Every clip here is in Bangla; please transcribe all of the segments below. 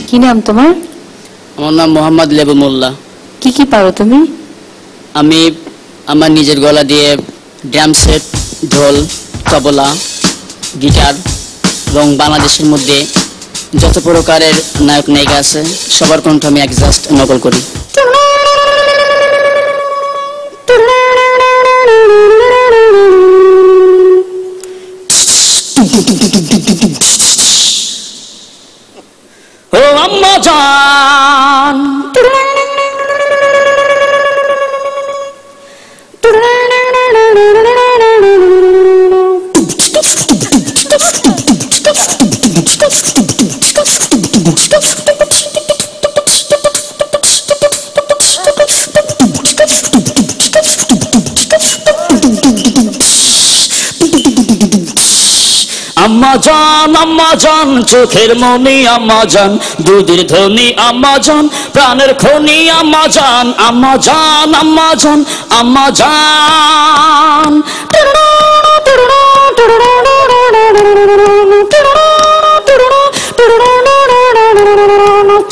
কি নাম তোমার? আমার নাম মোহাম্মদ লেবু মোল্লা। কি পারো তুমি? আমি আমার নিজের গলা দিয়ে ড্রাম সেট, ঢোল, তবলা, গিটার এবং বাংলাদেশের মধ্যে যত প্রকারের নায়ক নায়িকা আছে সবার কণ্ঠ আমি একজাস্ট নকল করি। ও আম্মা জান, আম্মা জান চোখের মনি আম্মা জান, দুধের ধনী আম্মা জান, প্রাণের খনি আম্মা জান, আম্মা জান আম্মা জান আম্মা জান।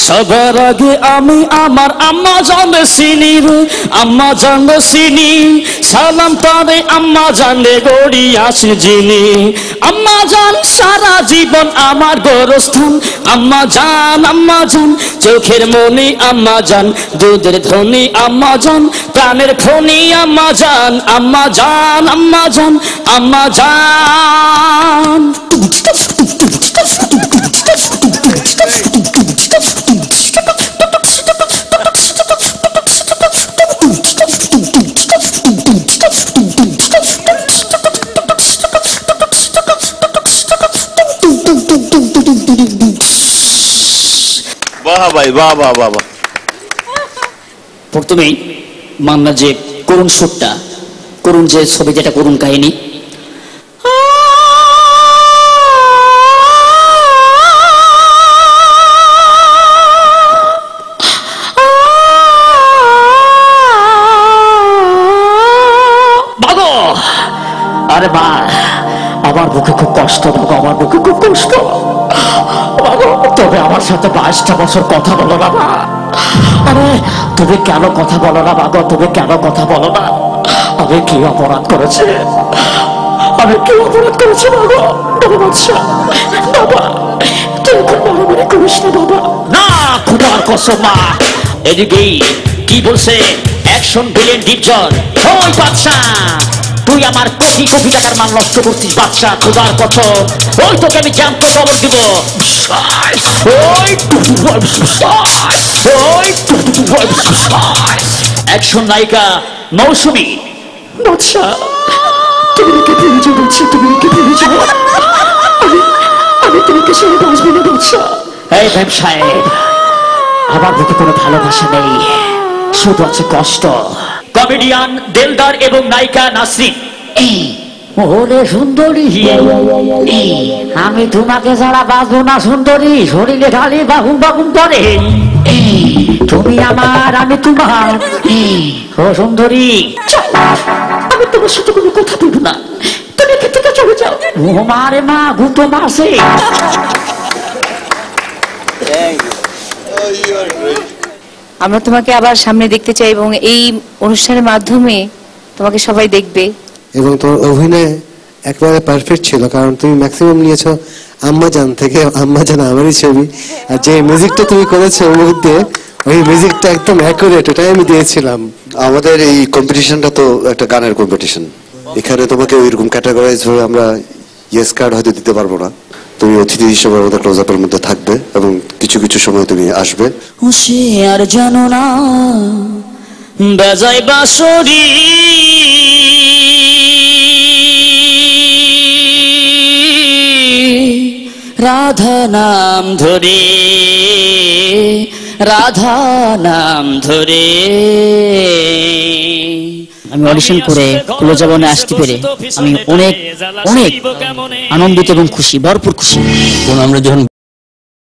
সবার আগে আমি আমার আম্মা জানে চিনি রে, আম্মা জানে চিনি, সালাম তারে আম্মা জানে গড়ি আসে যিনি। আম্মা জান সারা জীবন আমার গোরস্থান, আম্মা জান চোখের মনি আম্মা জান, দুধের ধনী আম্মা জান, প্রাণের খনি আম্মা জান, আম্মা জান আম্মা জান আম্মা জান। বাহ ভাই, বাহ বাহ বাহ বাহ। প্রথমেই মান্না যে করুণ সুরটা, করুণ যে ছবি, যেটা করুণ কাহিনী, আরে মা আমার বুকে খুব কষ্ট, বাবা আমার বুকে খুব কষ্ট বাবা, তবে আমার সাথে 22টা বছর কথা বলো না মা। আরে তুমি কেন কথা বলো না বাবা, তুমি কেন কথা বলো না? আমি কি অপরাধ করেছি, আমি কি অপরাধ করেছি বাবা? বাচ্চা বাবা তুই মারামারি করিস না বাবা। না খুদার কসম মা, এদিকেই কি বলছে অ্যাকশন ভিলেন ডিপজল, ওই বাচ্চা তুই আমার কোটি টাকার মাল নষ্ট করছিস বাচ্চা, খোদার কসম ওই তোকে আমি জ্যান্ত খবর দিব। অ্যাকশন নায়িকা মৌসুমী, বাচ্চা তুমি রেখে ফিরে যাও বাচ্চা, তুমি রেখে ফিরে যাও, আমি তোমাকে ছেড়ে বাঁচবো না বাচ্চা। এই ভ্যাম সাহেব, আমার বুকে কোনো ভালোবাসা নেই, শুধু আছে কষ্ট। কমেডিয়ান দেলদার এবং নায়িকা নাসরিন। ওরে সুন্দরী, আমি তোমাকে ছাড়া বাঁচবো না সুন্দরী, শরীরে খালি বাগুন বাগুন করে, তুমি আমার আমি তোমার। ও সুন্দরী, আমি তোমার সাথে কোনো কথা বলবো না, তুমি এখান থেকে চলে যাও। ও মারে মা গুতো মারছে। আমরা তোমাকে আবার সামনে দেখতে চাই এবং এই অনুষ্ঠানের মাধ্যমে তোমাকে সবাই দেখবে। এবং তোমার অভিনয় একেবারে পারফেক্ট ছিল, কারণ তুমি ম্যাক্সিমাম নিয়েছো আম্মা জান থেকে, আম্মা জান আমারই ছবি, আর যে মিউজিকটা তুমি করেছো ওর মধ্যে ওই মিউজিকটা একদম অ্যাকুরেট, ওটাই আমি দিয়েছিলাম। আমাদের এই কম্পিটিশনটা তো একটা গানের কম্পিটিশন, এখানে তোমাকে ওইরকম ক্যাটাগরাইজ হয়ে আমরা ইয়েস কার্ড হয়তো দিতে পারবো না, তুমি অতিথি হিসেবে আমাদের ক্লোজ আপের মধ্যে থাকবে এবং কিছু কিছু সময় তুমি আসবে। সে আর জানো না বাজাই বাঁশরি, রাধা নাম ধরে, রাধা নাম ধরে। আমি অডিশন করে ক্লোজাবনে আসতে পেরে আমি অনেক অনেক আনন্দিত এবং খুশি, ভরপুর খুশি। আমরা যখন